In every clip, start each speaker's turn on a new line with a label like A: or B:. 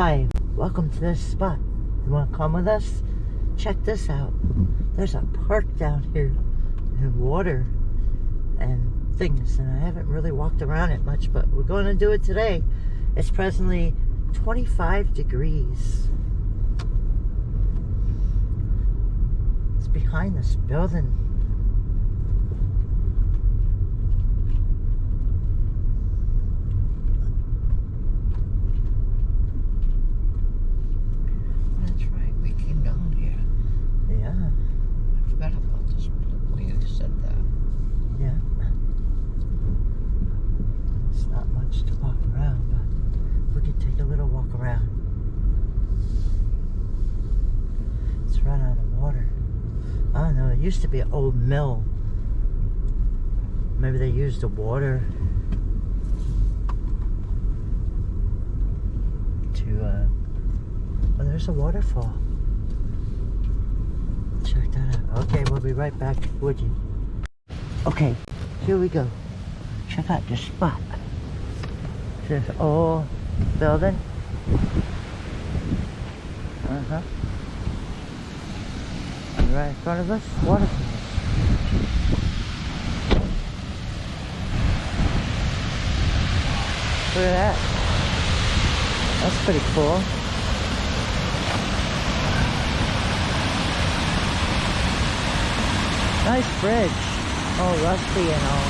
A: Hi, welcome to this spot. You want to come with us? Check this out. There's a park down here and water and things, and I haven't really walked around it much, but we're going to do it today. It's presently 25 degrees. It's behind this building.
B: That's right, we came down here.
A: Yeah.
B: I forgot about this when you said that.
A: Yeah. It's not much to walk around, but we can take a little walk around. It's right on the water. I don't know, it used to be an old mill. Maybe they used the water to, oh, there's a waterfall. Check that out. Okay, we'll be right back, would you? Okay, here we go. Check out this spot. This old building. Uh-huh. And right in front of us, waterfalls. Look at that. That's pretty cool. Nice bridge. All rusty and all.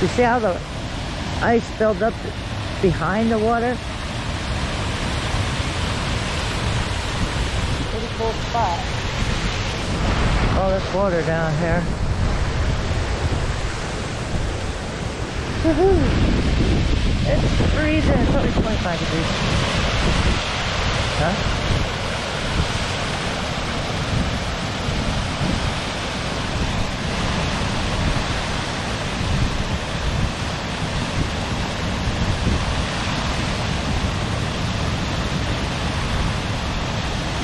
A: You see how the ice builds up behind the water? Pretty cool spot. Oh, there's water down here. Woohoo! It's freezing. It's only 25 degrees. Huh?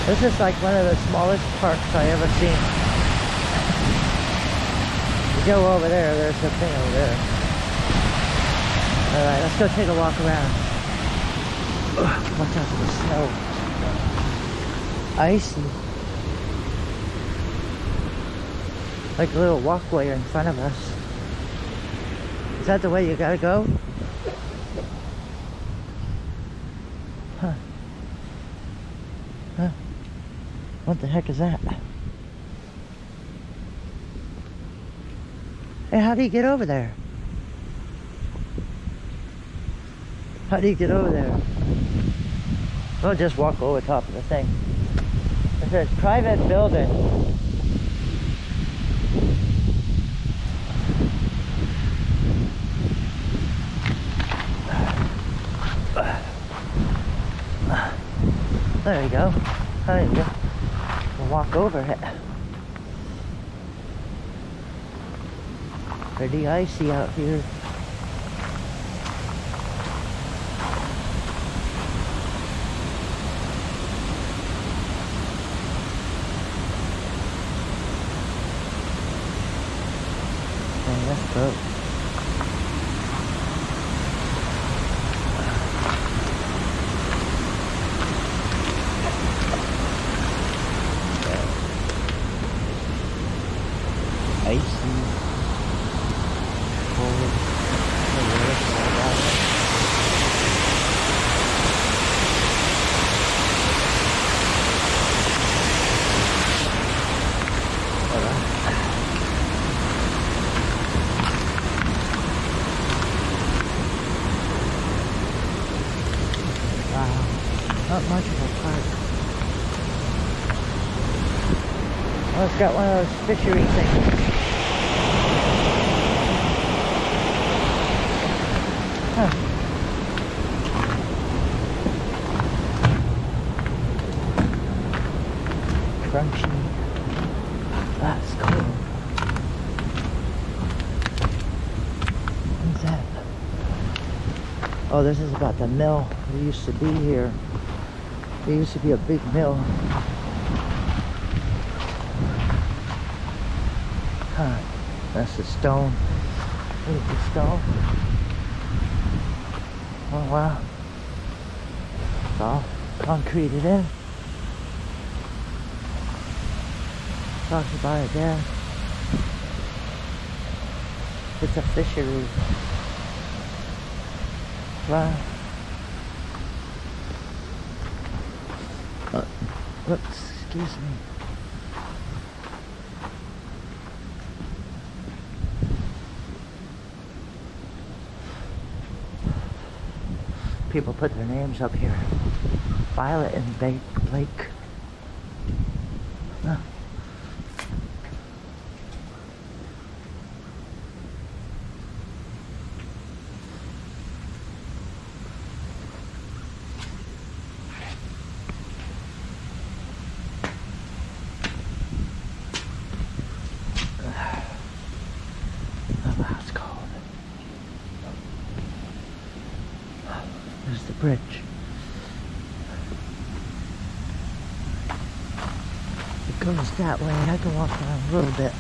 A: This is like one of the smallest parks I ever seen. You go over there, there's a thing over there. Alright, let's go take a walk around. Watch out for the snow. Icy. Like a little walkway in front of us. Is that the way you gotta go? Huh. Huh. What the heck is that? Hey, how do you get over there? How do you get over there? We'll just walk over top of the thing. It says private building. There you go. There you go. We'll walk over it. Pretty icy out here. Okay, let's go. Icy. Cold. Wow, not much of a park. Oh, it's got one of those fishery things. Huh. Crunchy. That's cool. Oh, this is about the mill that used to be here. There used to be a big mill. Huh. That's the stone. Look at the stone. Oh wow. It's all concreted in. Talks about it there. It's a fishery. Wow. Whoops, excuse me. People put their names up here. Violet and Blake. Huh. There's the bridge. It goes that way. I can walk around a little bit.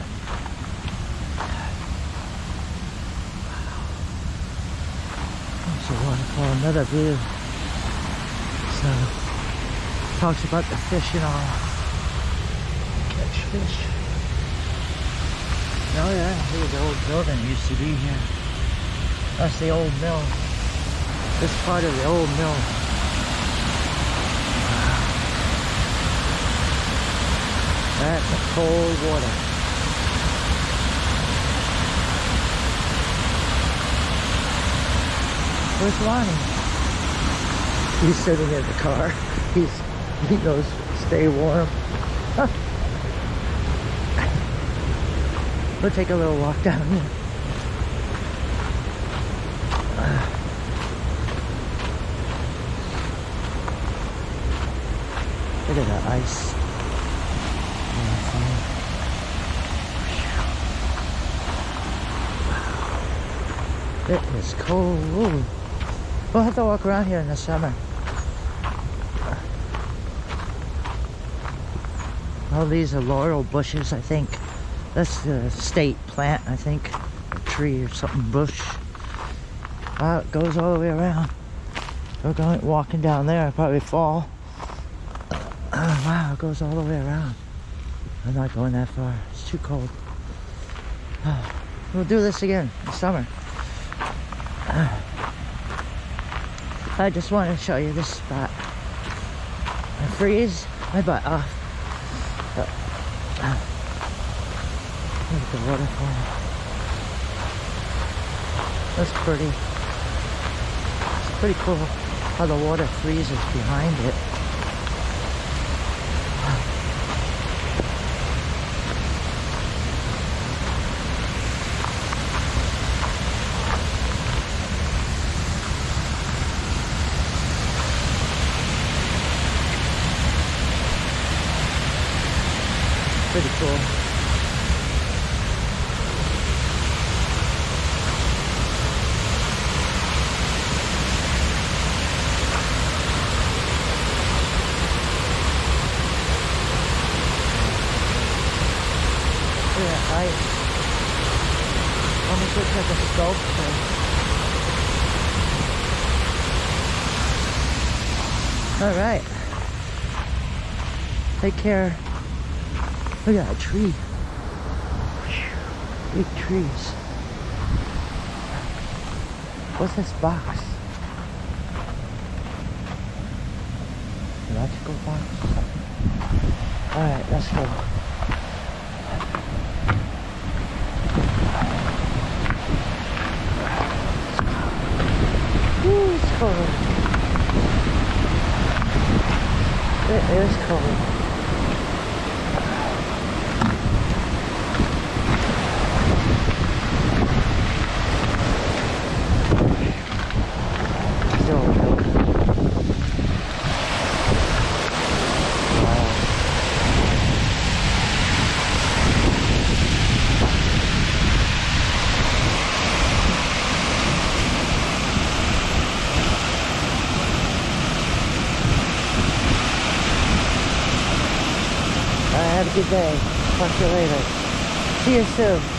A: There's a waterfall, another view. So, talks about the fish and all. Catch fish. Oh yeah, look at the old building that used to be here. That's the old mill. This part of the old mill. Wow. That's a cold water. Where's Lonnie? He's sitting in the car. He knows stay warm. Huh. We'll take a little walk down here. Look at that ice. Wow. It is cold. Ooh. We'll have to walk around here in the summer. All these are laurel bushes, I think. That's the state plant, I think. A tree or something, bush. Wow, it goes all the way around. We're going walking down there, I'll probably fall. Wow, it goes all the way around. I'm not going that far. It's too cold. We'll do this again in summer. I just wanted to show you this spot. I freeze my butt off. Look at the waterfall. That's pretty. It's pretty cool how the water freezes behind it. Pretty cool. Look at that ice. Almost looks like a sculpture. Alright. Take care. Look at that tree. Big trees. What's this box? Electrical box? Alright, let's go. Woo, it's cold. It is cold. Have a good day. Talk to you later. See you soon.